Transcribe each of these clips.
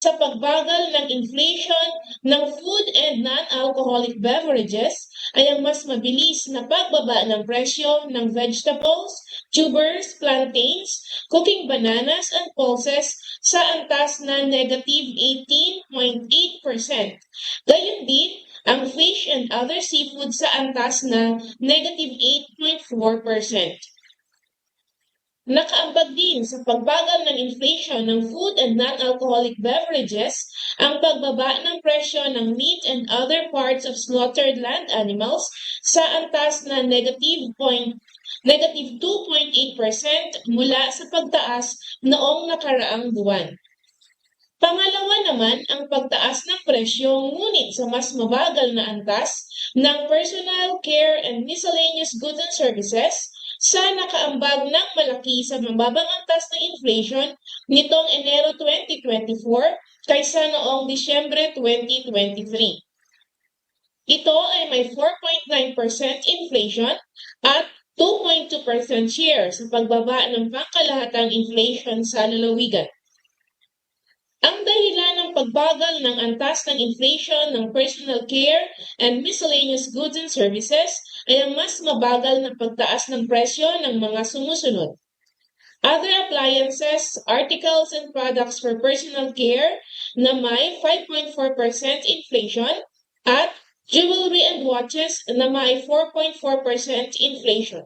sa pagbagal ng inflation ng food and non-alcoholic beverages ay ang mas mabilis na pagbaba ng presyo ng vegetables, tubers, plantains, cooking bananas, and pulses sa antas na negative 18.8%. Gayun din, ang fish and other seafood sa antas na negative 8.4%. Nakaambag din sa pagbagal ng inflation ng food and non-alcoholic beverages ang pagbaba ng presyo ng meat and other parts of slaughtered land animals sa antas na negative 2.8% mula sa pagtaas noong nakaraang buwan. Pangalawa naman ang pagtaas ng presyo ngunit sa mas mabagal na antas ng personal care and miscellaneous goods and services sa nakaambag ng malaki sa mababang antas ng inflation nitong Enero 2024 kaysa noong Disyembre 2023. Ito ay may 4.9% inflation at 2.2% share sa pagbaba ng pangkalahatang inflation sa lalawigan. Ang dahilan ng pagbagal ng antas ng inflation ng personal care and miscellaneous goods and services ay ang mas mabagal na pagtaas ng presyo ng mga sumusunod. Other appliances, articles, and products for personal care na may 5.4% inflation at jewelry and watches na may 4.4% inflation.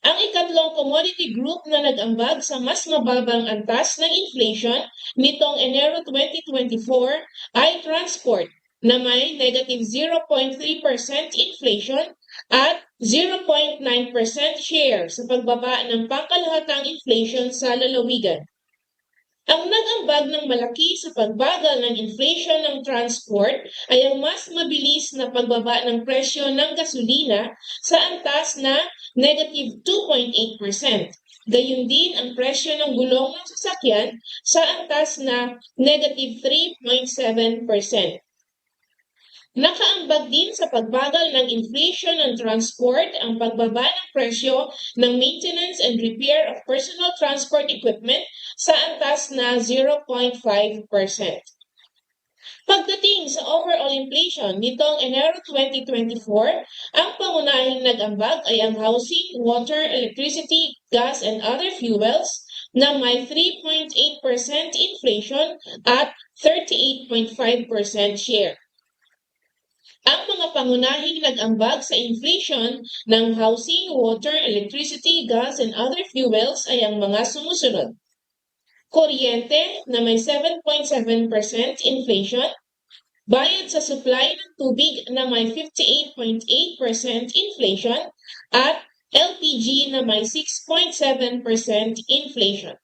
Ang ikatlong commodity group na nag-ambag sa mas mababang antas ng inflation nitong Enero 2024 ay transport na may negative 0.3% inflation at 0.9% share sa pagbaba ng pangkalahatang inflation sa lalawigan. Ang nag-ambag ng malaki sa pagbagal ng inflation ng transport ay ang mas mabilis na pagbaba ng presyo ng gasolina sa antas na negative 2.8%. Gayun din ang presyo ng gulong ng sasakyan sa antas na negative 3.7%. Nakaambag din sa pagbagal ng inflation ng transport ang pagbaba ng presyo ng maintenance and repair of personal transport equipment sa antas na 0.5%. Pagdating sa overall inflation nitong Enero 2024, ang pangunahing nag-ambag ay ang housing, water, electricity, gas, and other fuels na may 3.8% inflation at 38.5% share. Ang mga pangunahing nag-ambag sa inflation ng housing, water, electricity, gas, and other fuels ay ang mga sumusunod. Kuryente na may 7.7% inflation, bayad sa supply ng tubig na may 58.8% inflation, at LPG na may 6.7% inflation.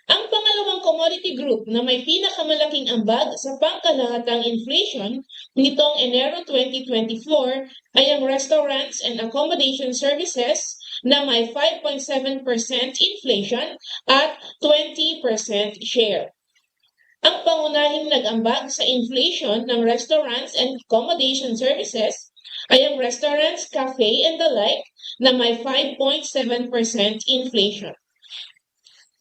Ang pangalawang commodity group na may pinakamalaking ambag sa pangkalahatang inflation nitong Enero 2024 ay ang restaurants and accommodation services na may 5.7% inflation at 20% share. Ang pangunahing nag-ambag sa inflation ng restaurants and accommodation services ay ang restaurants, cafe, and the like na may 5.7% inflation.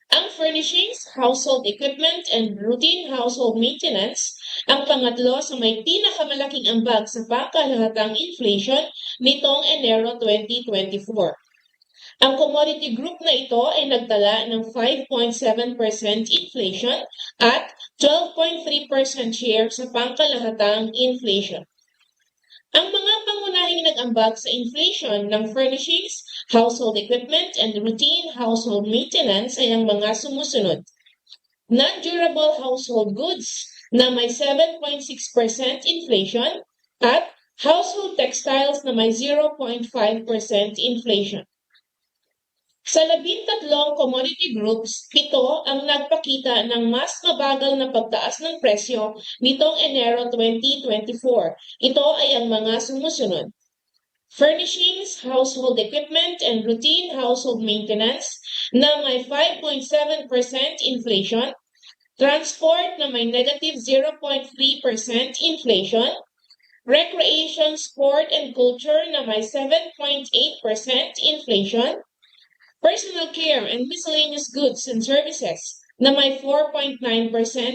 Ang furnishings, household equipment, and routine household maintenance ang pangatlo sa may pinakamalaking ambag sa pangkalahatang inflation nitong Enero 2024. Ang commodity group na ito ay nagtala ng 5.7% inflation at 12.3% share sa pangkalahatang inflation. Ang mga pangunahing nag-ambag sa inflation ng furnishings, household equipment, and routine household maintenance ay ang mga sumusunod. Non-durable household goods na may 7.6% inflation at household textiles na may 0.5% inflation. Sa 13 commodity groups, 7 ang nagpakita ng mas mabagal na pagtaas ng presyo nitong Enero 2024. Ito ay ang mga sumusunod. Furnishings, household equipment, and routine household maintenance na may 5.7% inflation. Transport na may negative 0.3% inflation. Recreation, sport, and culture na may 7.8% inflation. Personal care and miscellaneous goods and services na may 4.9%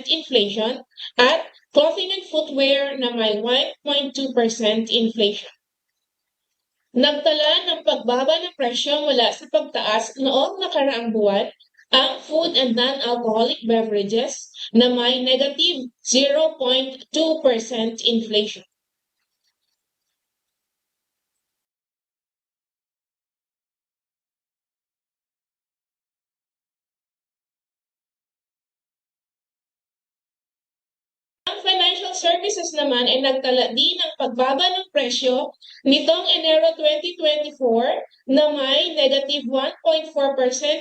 inflation at clothing and footwear na may 1.2% inflation. Nagtala ng pagbaba ng presyo mula sa pagtaas noong nakaraang buwan ang food and non-alcoholic beverages na may negative 0.2% inflation. Ang financial services naman ay nagtala din ng pagbaba ng presyo nitong Enero 2024 na may negative 1.4%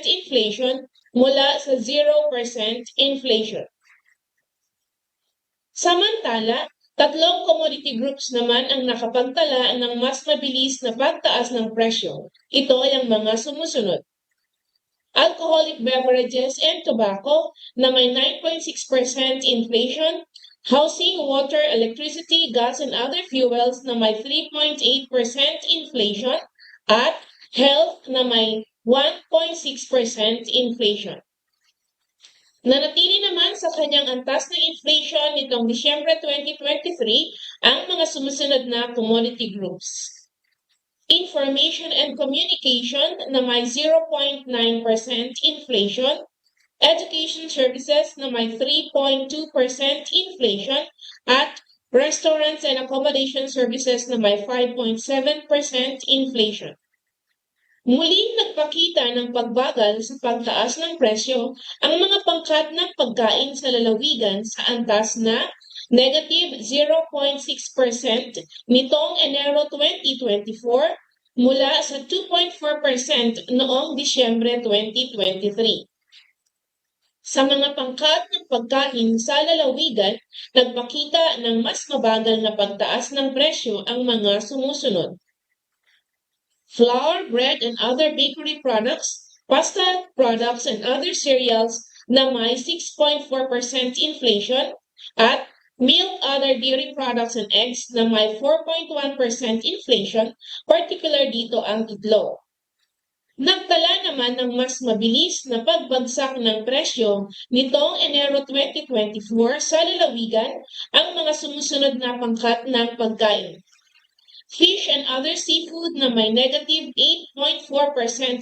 inflation mula sa 0% inflation. Samantala, tatlong commodity groups naman ang nakapagtala ng mas mabilis na pagtaas ng presyo. Ito ay ang mga sumusunod. Alcoholic beverages and tobacco na may 9.6% inflation, housing, water, electricity, gas, and other fuels na may 3.8% inflation, at health na may 1.6% inflation. Nanatili naman sa kanyang antas ng inflation nitong Disyembre 2023 ang mga sumusunod na commodity groups. Information and communication na may 0.9% inflation, education services na may 3.2% inflation, at restaurants and accommodation services na may 5.7% inflation. Muling nagpakita ng pagbagal sa pagtaas ng presyo ang mga pangkat ng pagkain sa lalawigan sa antas na negative 0.6% nitong Enero 2024 mula sa 2.4% noong Disyembre 2023. Sa mga pangkat ng pagkain sa lalawigan, nagpakita ng mas mabagal na pagtaas ng presyo ang mga sumusunod. Flour, bread, and other bakery products, pasta products, and other cereals na may 6.4% inflation, at milk, other dairy products, and eggs na may 4.1% inflation, particular dito ang itlog. Nagtala naman ng mas mabilis na pagbagsak ng presyo nitong Enero 2024 sa lalawigan ang mga sumusunod na pangkat ng pagkain. Fish and other seafood na may negative 8.4%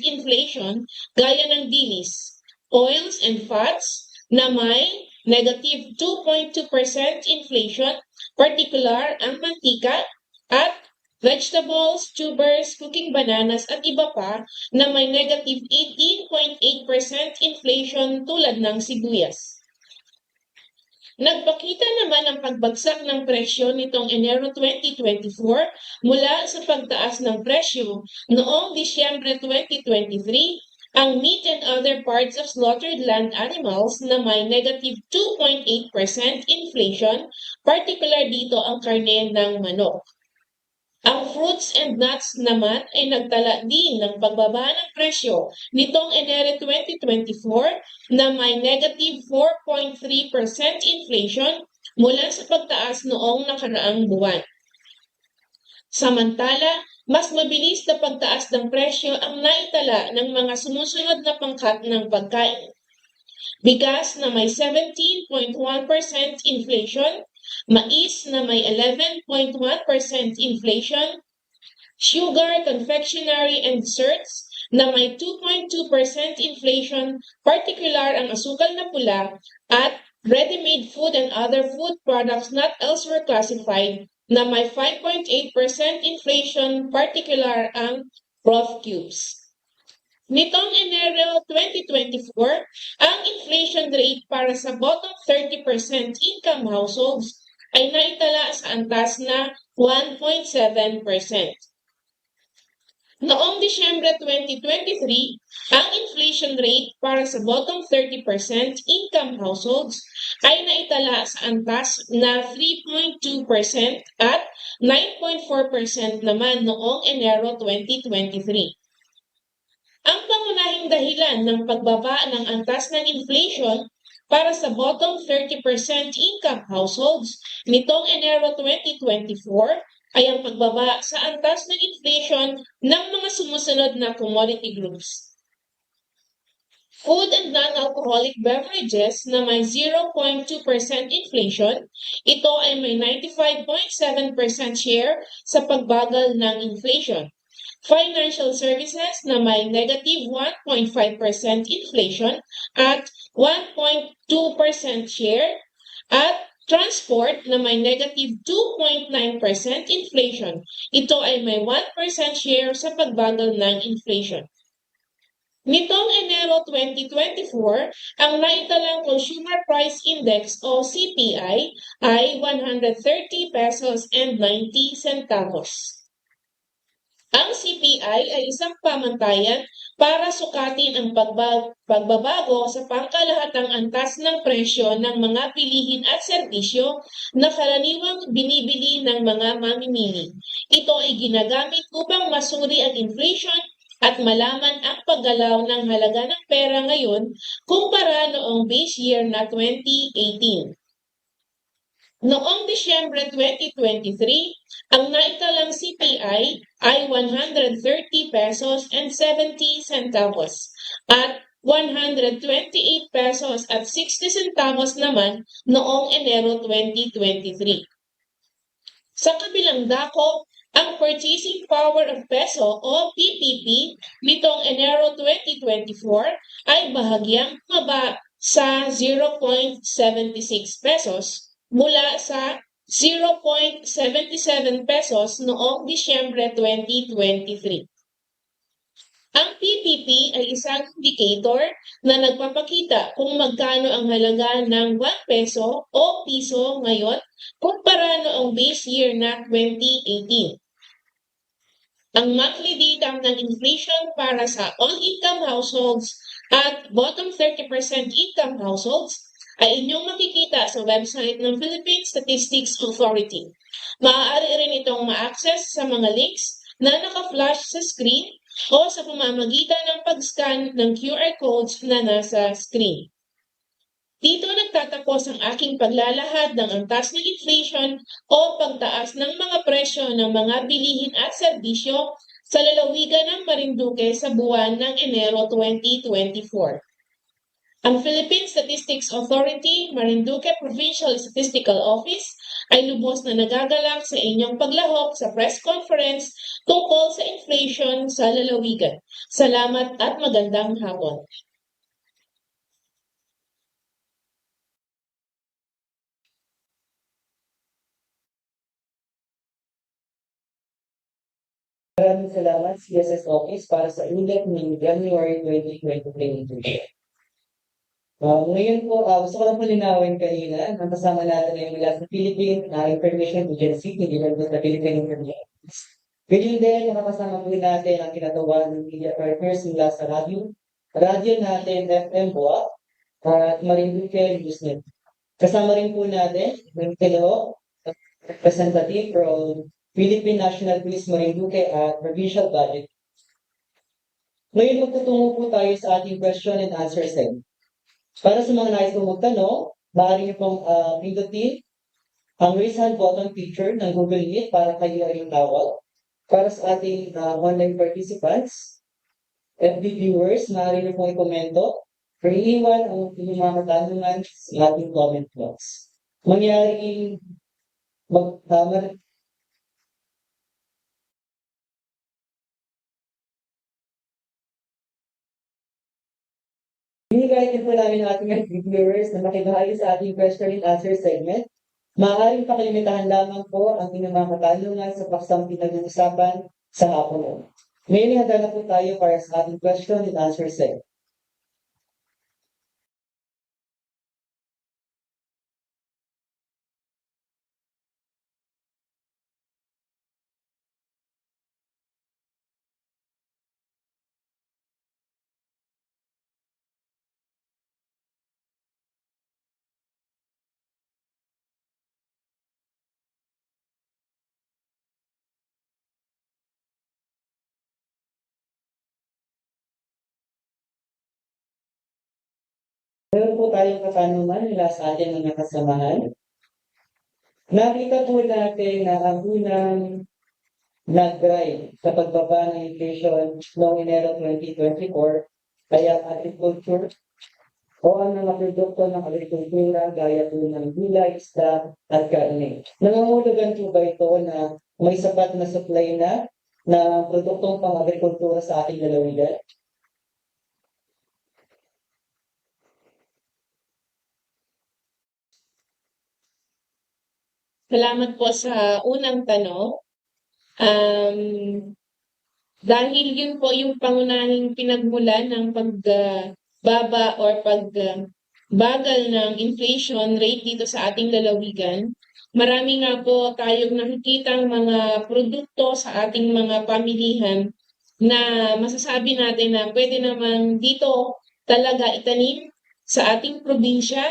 inflation gaya ng dilis. Oils and fats na may negative 2.2% inflation, particular ang mantika, at vegetables, tubers, cooking bananas at iba pa na may negative 18.8% inflation tulad ng sibuyas. Nagpakita naman ang pagbagsak ng presyo nitong Enero 2024 mula sa pagtaas ng presyo noong Disyembre 2023 ang meat and other parts of slaughtered land animals na may negative 2.8% inflation, particular dito ang karne ng manok. Ang fruits and nuts naman ay nagtala din ng pagbaba ng presyo nitong Enero 2024 na may negative 4.3% inflation mula sa pagtaas noong nakaraang buwan. Samantala, mas mabilis na pagtaas ng presyo ang naitala ng mga sumusunod na pangkat ng pagkain. Bigas na may 17.1% inflation, mais na may 11.1% inflation, sugar, confectionery, and desserts na may 2.2% inflation, particular ang asukal na pula, at ready-made food and other food products not elsewhere classified na may 5.8% inflation, particular ang broth cubes. Nitong Enero 2024, ang inflation rate para sa bottom 30% income households ay naitala sa antas na 1.7%. Noong Disyembre 2023, ang inflation rate para sa bottom 30% income households ay naitala sa antas na 3.2% at 9.4% naman noong Enero 2023. Ang pangunahing dahilan ng pagbaba ng antas ng inflation para sa bottom 30% income households nitong Enero 2024 ay ang pagbaba sa antas ng inflation ng mga sumusunod na commodity groups. Food and non-alcoholic beverages na may 0.2% inflation, ito ay may 95.7% share sa pagbagal ng inflation. Financial services na may negative 1.5% inflation at 1.2% share, at transport na may negative 2.9% inflation. Ito ay may 1% share sa pagbagal ng inflation. Nitong Enero 2024, ang naitalang Consumer Price Index o CPI ay 130 pesos and 90 centavos. Ang CPI ay isang pamantayan para sukatin ang pagbabago sa pangkalahatang antas ng presyo ng mga bilihin at serbisyo na karaniwang binibili ng mga mamimili. Ito ay ginagamit upang masuri ang inflation at malaman ang paggalaw ng halaga ng pera ngayon kumpara noong base year na 2018. Noong Disyembre 2023, ang naitalang CPI ay 130 pesos and 70 centavos at 128 pesos at 60 centavos naman noong Enero 2023. Sa kabilang dako, ang purchasing power of peso o PPP nitong Enero 2024 ay bahagyang bumaba sa 0.76 pesos mula sa 0.77 pesos noong Disyembre 2023. Ang PPP ay isang indicator na nagpapakita kung magkano ang halaga ng 1 peso o piso ngayon kumpara noong base year na 2018. Ang monthly data ng inflation para sa all-income households at bottom 30% income households ay inyong makikita sa website ng Philippine Statistics Authority. Maaari rin itong ma-access sa mga links na naka-flash sa screen o sa pamamagitan ng pag-scan ng QR codes na nasa screen. Dito nagtatapos ang aking paglalahad ng antas ng inflation o pagtaas ng mga presyo ng mga bilihin at serbisyo sa lalawigan ng Marinduque sa buwan ng Enero 2024. Ang Philippine Statistics Authority, Marinduque Provincial Statistical Office ay lubos na nagagalak sa inyong paglahok sa press conference tungkol sa inflation sa lalawigan. Salamat at magandang hapon. Maraming salamat CSS Office para sa ulat ng January 2023. Ngayon po, gusto ko lang po linawin kanina, ang kasama natin ay mula sa Philippine Information Agency, hindi lang po sa Philippine Information. Ganyan din, nakakasama po natin ang kinatawag ng media partners mula sa radyo natin FM Boa, at Marinduque Newsnet. Kasama rin po natin, yung representative from Philippine National Police Marinduque at Provincial Budget. Ngayon magtutungo po tayo sa ating question and answer segment. Para sa mga nais pong magtanong, maaari niyo pong pindutin ang raise hand button feature ng Google Meet para kayo ay tawag. Para sa ating online participants, FB viewers, maaari niyo pong i-komento or iiwan ang inyong mga katanungan sa ating comment box. Binigay din po namin ang ating viewers na makibahagi sa ating question and answer segment. Maaaring pakilimitahan lamang po ang inyong mga katanungan sa paksang pinag-uusapan sa hapon. Ngayon handa na po tayo para sa ating question and answer segment. Meron po tayong katanungan mula sa ating mga kasamahan. Nakita po natin na ang unang nag-drive sa pagbaba ng inflation noong Enero 2024 Kaya agriculture o ang mga produkto ng agrikultura gaya po ng gulay, isda at karne. Nangangahulugan po ba ito na may sapat na supply na produktong pang-agrikultura sa ating lalawigan? Salamat po sa unang tanong. Um, Dahil yun po yung pangunahing pinagmulan ng pagbaba or pagbagal ng inflation rate dito sa ating lalawigan. Marami nga po tayong nakikitang mga produkto sa ating mga pamilihan na masasabi natin na pwede namang dito talaga itanim sa ating probinsya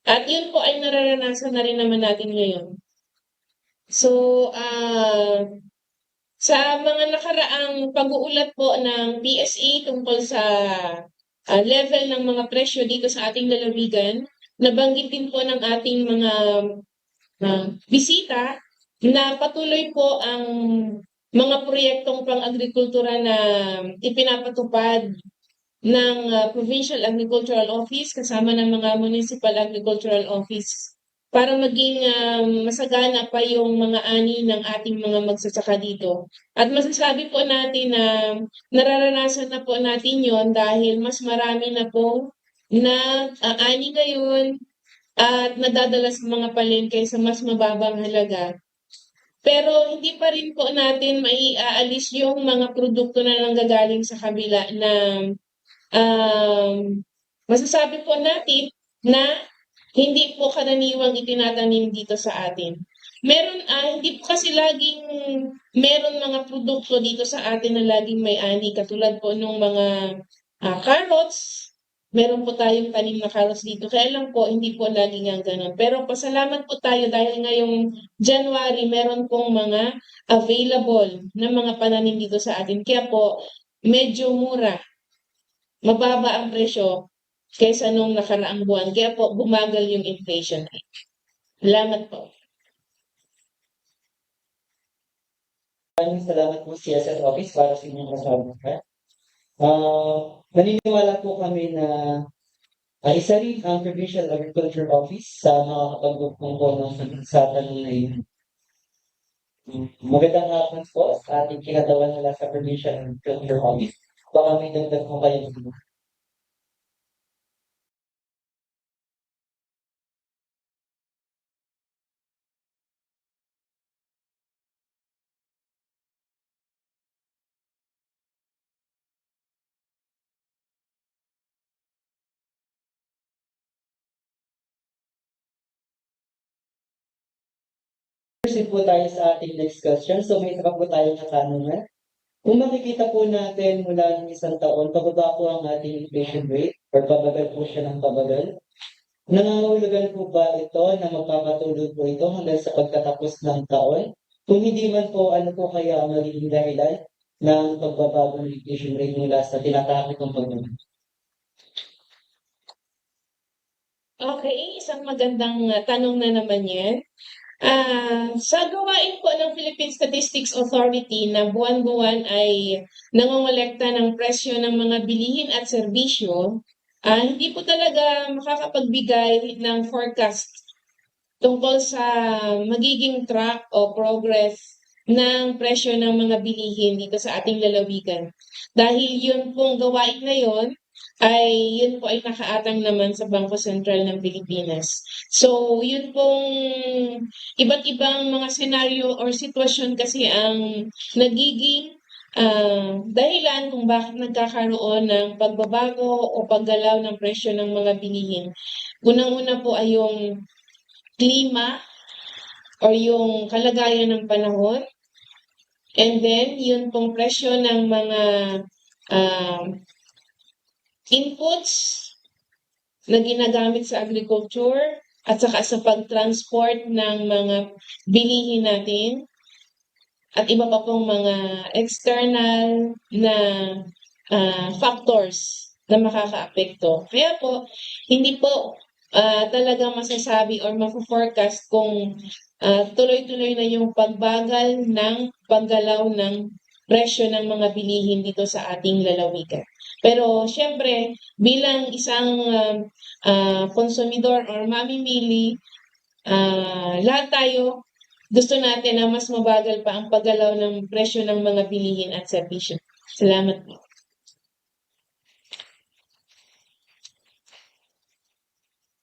at yun po ay nararanasan na rin naman natin ngayon. So, sa mga nakaraang pag-uulat po ng PSA tungkol sa level ng mga presyo dito sa ating lalawigan, nabanggit din po ng ating mga bisita na patuloy po ang mga proyektong pang-agrikultura na ipinapatupad ng Provincial Agricultural Office kasama ng mga Municipal Agricultural Office para maging masagana pa yung mga ani ng ating mga magsasaka dito. At masasabi po natin na nararanasan na po natin yon dahil mas marami na po na ani ngayon at nadadala sa mga palengke sa mas mababang halaga. Pero hindi pa rin po natin maiaalis yung mga produkto na nanggagaling sa kabila na masasabi po natin na hindi po karaniwang itinatanim dito sa atin. Hindi po kasi laging meron mga produkto dito sa atin na laging may ani. Katulad po nung mga carrots, meron po tayong tanim na carrots dito. Kaya lang po, hindi po laging ang ganun. Pero pasalamat po tayo dahil ngayong January, meron pong mga available na mga pananim dito sa atin. Kaya po, medyo mura, mababa ang presyo kaysa nung nakaraang buwan. Kaya po, bumagal yung inflation rate. Salamat po. Maraming salamat po CSS Office para sa inyong kasagutan. Naniniwala po kami na isa rin ang Provincial Agriculture Office sa mga kapag-upong po sa tanong na yun. Magandang hapon po sa ating kinatawan nila sa Provincial Agriculture Office. Baka may dagdag po kayo. Proceed po tayo sa ating next question. So may isa pa po tayong katanungan. Kung makikita po natin mula ng isang taon, pababa po ang ating inflation rate or pabagal po siya ng pabagal. Nangangahulugan po ba ito na magpapatuloy po ito hanggang sa pagtatapos ng taon? Kung hindi man po, ano po kaya ang magiging dahilan ng pagbabago ng inflation rate mula sa tinatapos ng pagbabago? Okay, isang magandang tanong na naman yan. Sa gawain po ng Philippine Statistics Authority na buwan-buwan ay nangongolekta ng presyo ng mga bilihin at serbisyo, hindi po talaga makakapagbigay ng forecast tungkol sa magiging track o progress ng presyo ng mga bilihin dito sa ating lalawigan. Dahil yun pong gawain na yun, yun po ay nakaatang naman sa Bangko Sentral ng Pilipinas. So, yun pong iba't ibang mga senaryo or sitwasyon kasi ang nagiging dahilan kung bakit nagkakaroon ng pagbabago o paggalaw ng presyo ng mga bilihin. Unang-una po ay yung klima or yung kalagayan ng panahon. And then, yun pong presyo ng mga inputs na ginagamit sa agriculture at saka sa pag-transport ng mga bilihin natin at iba pa pong mga external na factors na makakaapekto. Kaya po, hindi po talaga masasabi or mafo-forecast kung tuloy-tuloy na yung pagbagal ng paggalaw ng presyo ng mga bilihin dito sa ating lalawigan. Pero siyempre, bilang isang konsumidor or mamimili, lahat tayo gusto natin na mas mabagal pa ang paggalaw ng presyo ng mga bilihin at serbisyo. Salamat po.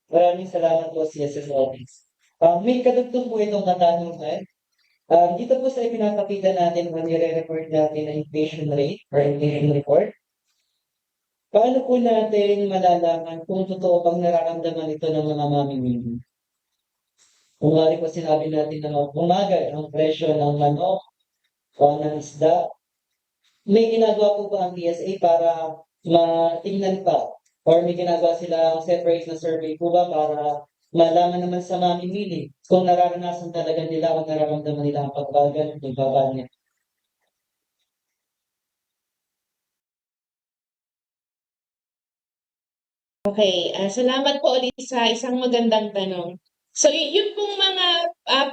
Maraming salamat po, CSS Office. May kadugtong po itong katanungan. Dito po sa ipinapakita natin kung nire-report natin ang inflation rate or inflation report. Paano po natin malalaman kung totoo bang nararamdaman ito ng mga mamimili? Kung nga po sinabi natin na bumagal ang presyo ng manok o ng isda, may ginagawa po ba ang PSA para matingnan pa or may ginagawa silang separate na survey po ba para malaman naman sa mamimili kung nararanasan talaga nila o nararamdaman nila ang pagbagal at pagbaba niya. Okay, salamat po ulit sa isang magandang tanong. So, yun pong mga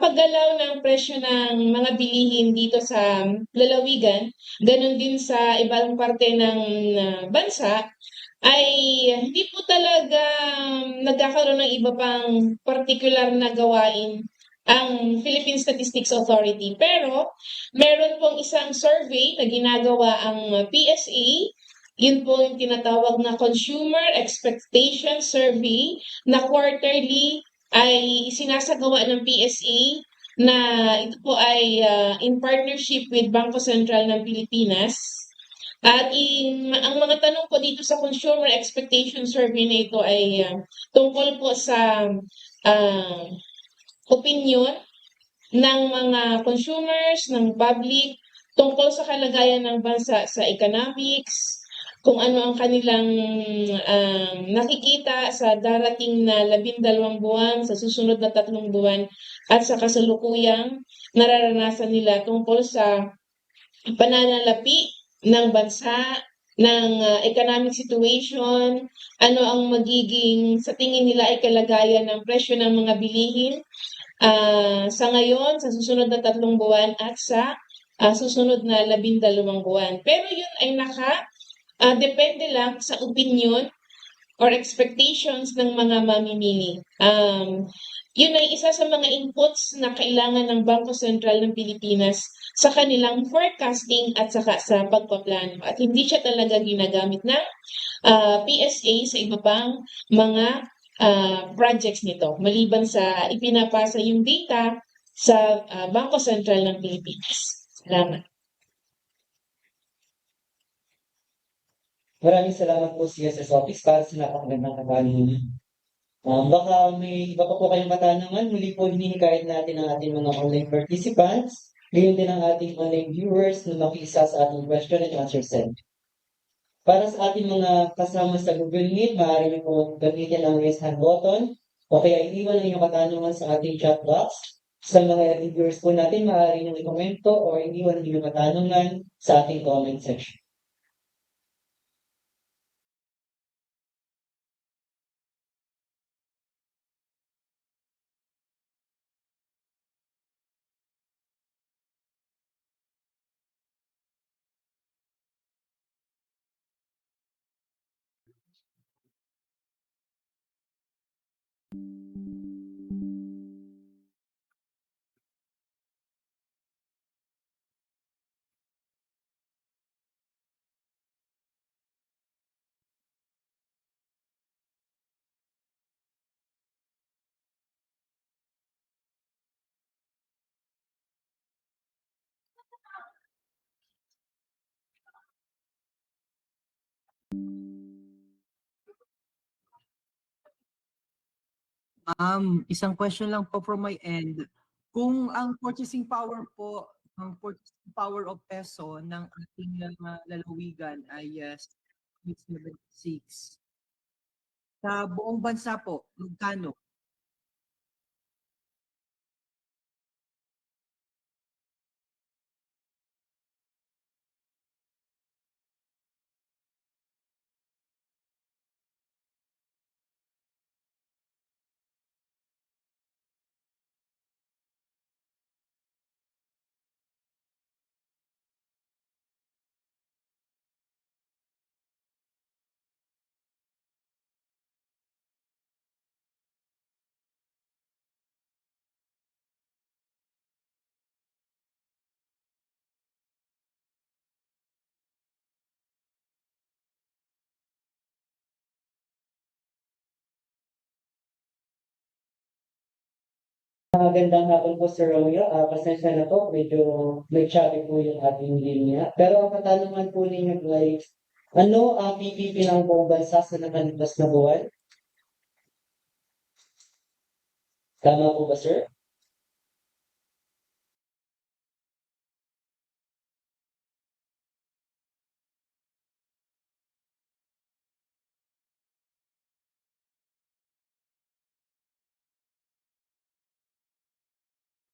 paggalaw ng presyo ng mga bilihin dito sa lalawigan, ganun din sa ibang parte ng bansa, ay hindi po talaga nagkakaroon ng iba pang partikular na gawain ang Philippine Statistics Authority. Pero meron pong isang survey na ginagawa ang PSA. Yun po yung tinatawag na Consumer Expectation Survey na quarterly ay sinasagawa ng PSA na ito po ay in partnership with Bangko Sentral ng Pilipinas. At ang mga tanong po dito sa Consumer Expectation Survey na ito ay tungkol po sa uh, opinion ng mga consumers, ng public, tungkol sa kalagayan ng bansa sa economics, kung ano ang kanilang nakikita sa darating na 12 buwan, sa susunod na 3 buwan, at sa kasalukuyang nararanasan nila tungkol sa pananalapi ng bansa, ng economic situation, ano ang magiging sa tingin nila ay kalagayan ng presyo ng mga bilihin sa ngayon, sa susunod na 3 buwan at sa susunod na 12 buwan. Pero yun ay depende lang sa opinion or expectations ng mga mamimili. Yun ay isa sa mga inputs na kailangan ng Bangko Sentral ng Pilipinas sa kanilang forecasting at saka sa pagpaplano. At hindi siya talaga ginagamit ng PSA sa iba pang mga projects nito, maliban sa ipinapasa yung data sa Bangko Sentral ng Pilipinas. Salamat. Maraming salamat po, CSS Office, para sa napakagandang katanungan. Baka may iba pa po kayong katanungan, muli po hinihikayat natin ang ating mga online participants, gayon din ang ating online viewers na makiisa sa ating question and answer set. Para sa ating mga kasama sa Google Meet, maaari niyo po gamitin ang raise hand button o kaya iiwan ang inyong katanungan sa ating chat box. Sa mga viewers po natin, maaari niyo i-komento o iiwan ang inyong katanungan sa ating comment section. Isang question lang po from my end. Kung ang purchasing power po, ang purchasing power of peso ng ating lalawigan ay 76. Sa buong bansa po, magkano? Magandang hapon po, Sir Romeo. Pasensya na po, medyo may choppy po yung ating linya. Pero ang katanungan po ninyo ay, ano ang PPP ng buong bansa sa nakalipas na buwan? Tama po ba, sir?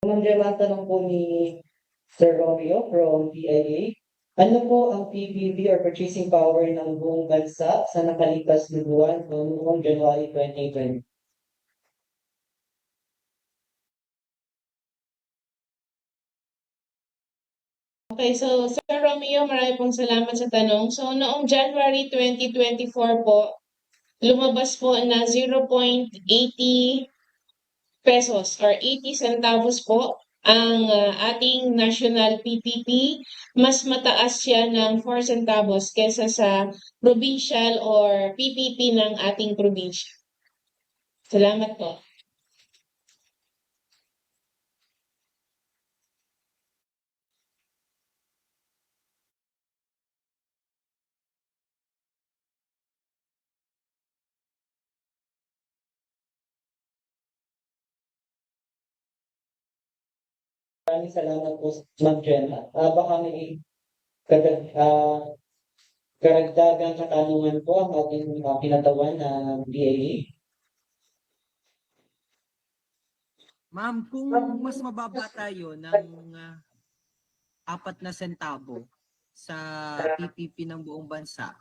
Ma'am Gemma, ang tanong po ni Sir Romeo from PIA. Ano po ang PPP or purchasing power ng buong bansa sa nakalipas na buwan noong January 2020? Okay, so Sir Romeo, marami pong salamat sa tanong. So noong January 2024 po, lumabas po na 0.80 pesos or 80 centavos po ang ating national PPP. Mas mataas siya ng 4 centavos kesa sa provincial or PPP ng ating probinsya. Salamat po. Maraming salamat po, Ma'am Gemma. Baka may kadag, karagdagang katanungan po ang ating pinatawan na BAA. Ma'am, kung mas mababa tayo ng 4 na sentavo sa PPP ng buong bansa,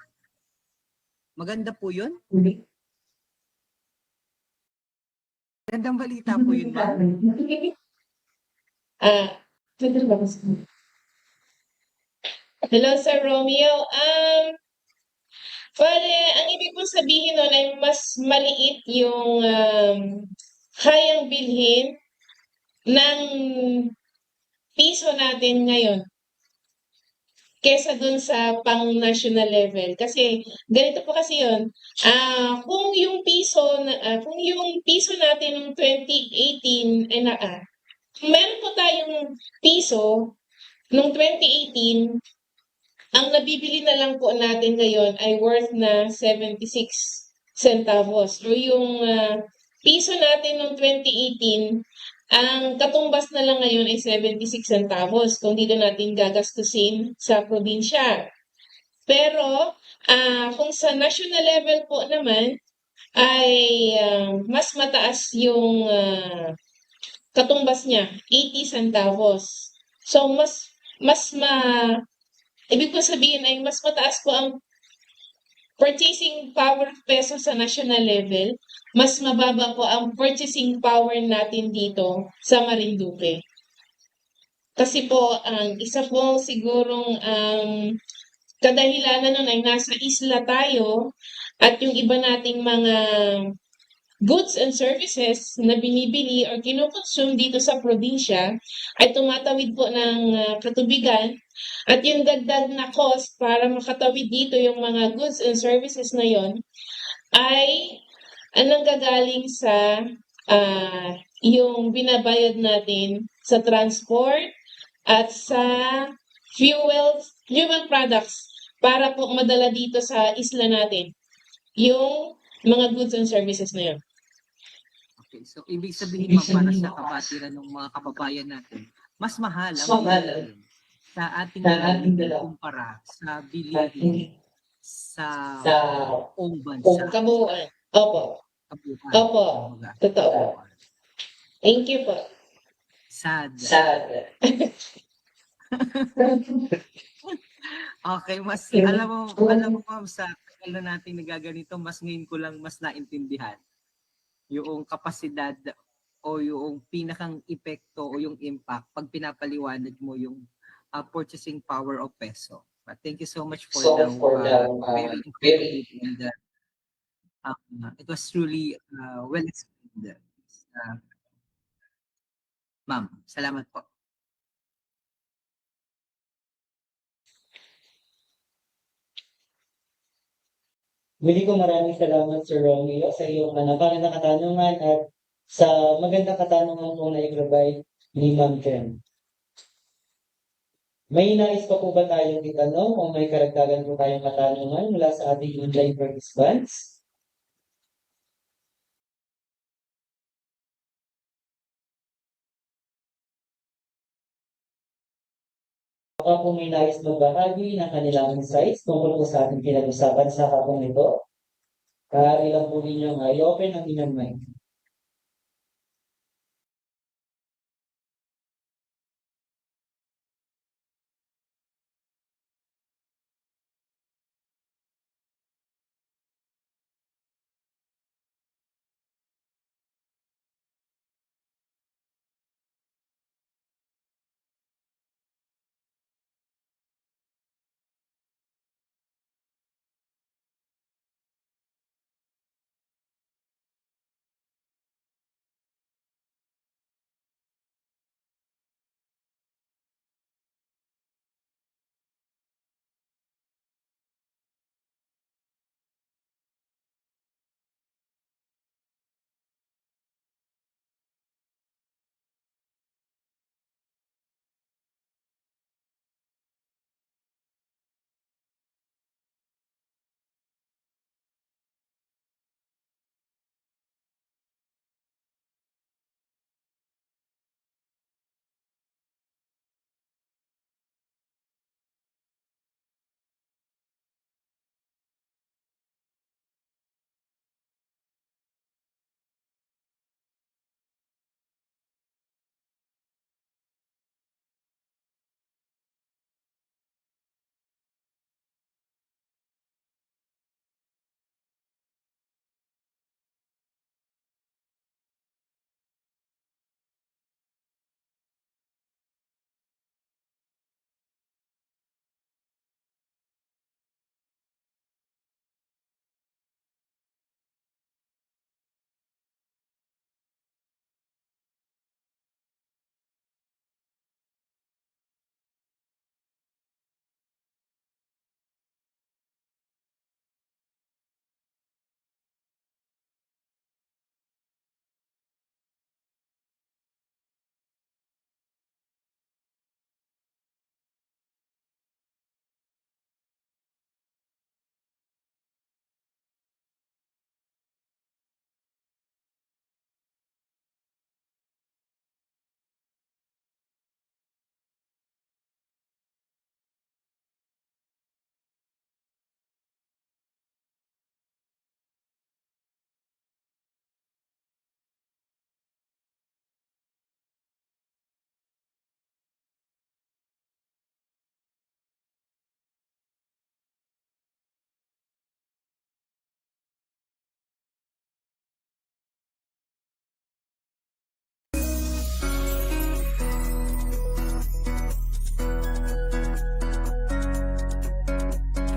maganda po yun? Magandang balita po yun, ma'am. Hello, Sir Romeo. Pare, ang ibig kong sabihin nun ay mas maliit yung kayang bilhin ng piso natin ngayon kesa dun sa pang-national level. Kasi ganito po kasi yun, kung yung piso natin noong 2018 ay kung meron po tayong piso noong 2018, ang nabibili na lang po natin ngayon ay worth na 76 centavos. O yung piso natin noong 2018, ang katumbas na lang ngayon ay 76 centavos kung dito natin gagastusin sa probinsya. Pero kung sa national level po naman, ay mas mataas yung katumbas niya, 80 centavos. So, ibig ko sabihin ay mas mataas po ang purchasing power of peso sa national level, mas mababa po ang purchasing power natin dito sa Marinduque. Kasi po, ang isa po sigurong kadahilanan nun ay nasa isla tayo at yung iba nating mga goods and services na binibili or kinukonsume dito sa probinsya ay tumatawid po ng katubigan at yung dagdag na cost para makatawid dito yung mga goods and services na yon ay nanggagaling sa yung binabayad natin sa transport at sa fuel products para po madala dito sa isla natin yung mga goods and services na yun. Okay, so ibig sabihin, ma'am, para sa kabatiran ng mga kababayan natin, mas mahal ang bilihin sa ating kumpara sa bilihin sa buong bansa. Kabuuan. Opo. Kabuuan. Opo. Totoo. Thank you po. Sad. Okay, alam mo ma'am, sa tagal na natin nagaganito, mas ngayon ko lang mas naintindihan yung kapasidad o yung pinakang epekto o yung impact pag pinapaliwanag mo yung purchasing power of peso. But thank you so much for the very informative and it was truly well explained. Ma'am, salamat po. Muli ko maraming salamat, Sir Romeo, sa iyong nakarang na katanungan at sa magandang katanungan po na i-provide ni Ma'am Ken. May nais pa po ba tayong itanong o may karagdagan po tayong katanungan mula sa ating online participants? Baka po may nais magbahagi ng kanilang insights tungkol po sa ating pinag-usapan sa hapong ito. Maaari lang po ninyong i-open ang inyong mic.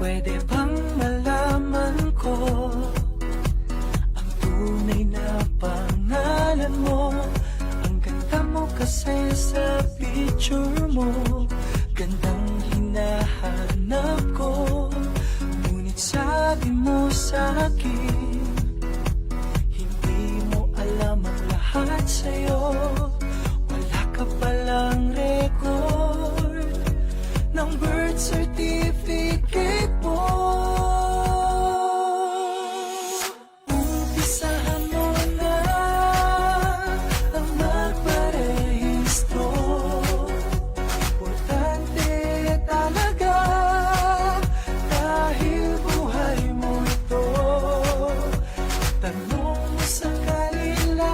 Pwede bang malaman ko ang tunay na pangalan mo? Ang ganda mo kasi sa picture mo, gandang hinahanap ko. Ngunit sabi mo sa akin, hindi mo alam ang lahat sa'yo. Wala ka palang record ng birth certificate mo. Umpisahan mo na ang magparehistro. Importante talaga dahil buhay mo ito. Tanong mo sa kanila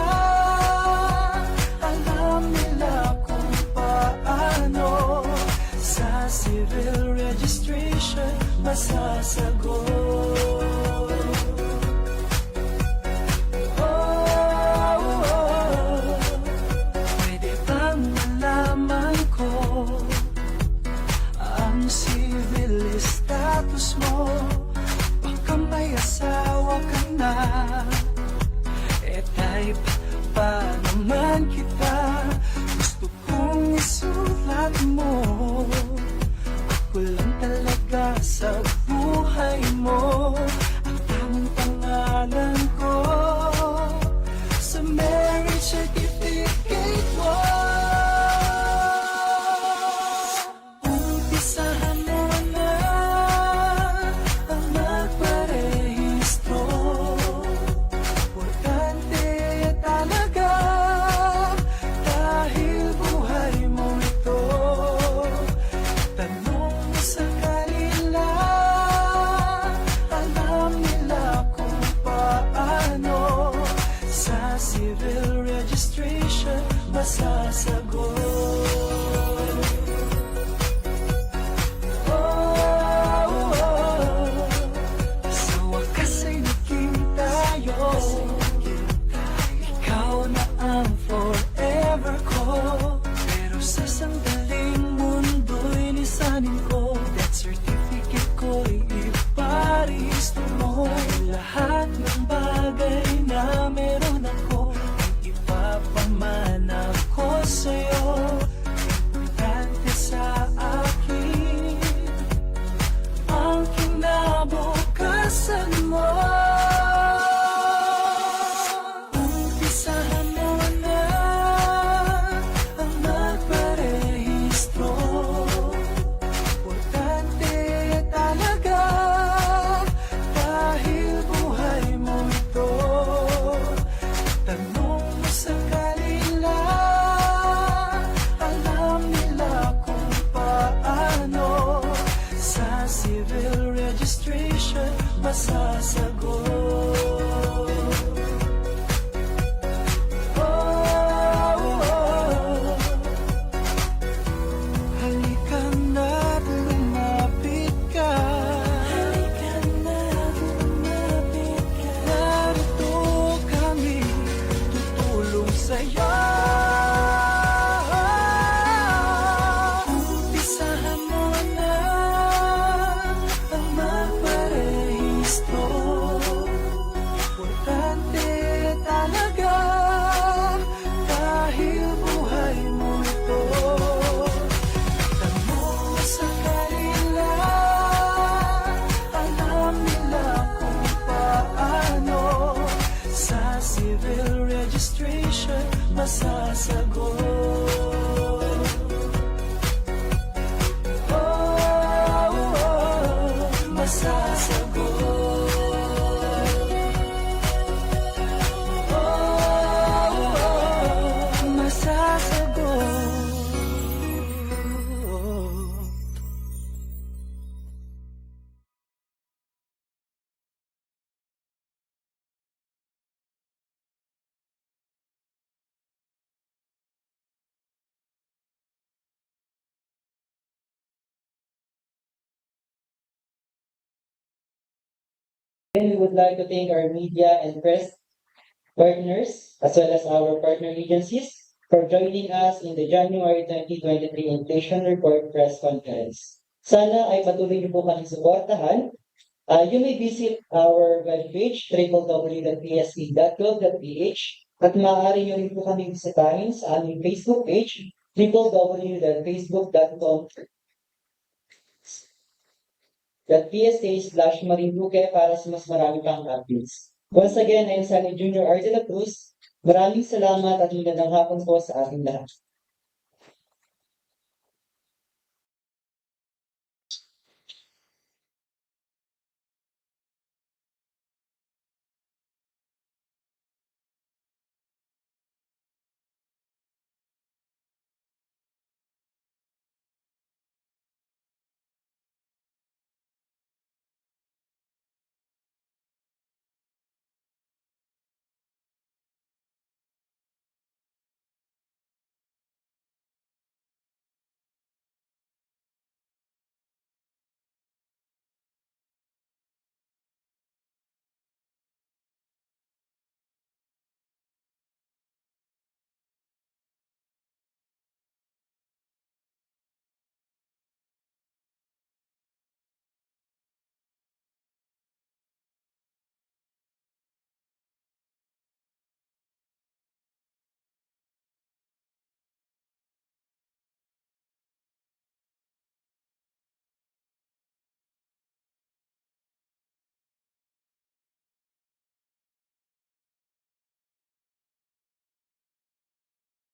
masasagot. Sa wakas ay naging tayo. Ikaw na ang forever ko. Pero sa sandaling mundo'y lisanin ko. Death certificate ko'y iparehistro mo. Lahat ng bagay na meron ako ay ipapamana ko sa'yo. Importante sa akin ang kinabukasan mo. Umpisahan mo na ang magparehistro. Importante talaga dahil buhay mo ito. Tanong mo sa kanila, alam nila kung paano. Sa civil registration masasagot. Halika na, lumapit ka. Narito kami, tutulong sa'yo. Umpisahan mo na ang magparehistro. Importante talaga dahil buhay mo ito. Tanong mo sa kanila, alam nila kung paano. Sa civil registration masasagot. Masasagot. Then we would like to thank our media and press partners, as well as our partner agencies, for joining us in the January 2023 Inflation Report Press Conference. Sana ay patuloy niyo po kami suportahan. You may visit our webpage, www.psc.gov.ph, at maaari niyo rin po kami bisitahin sa aming Facebook page, www.facebook.com.psa/Marinduque para sa mas marami pang updates. Once again, I'm Sunny Junior R. de la Cruz. Maraming salamat at magandang hapon po sa ating lahat.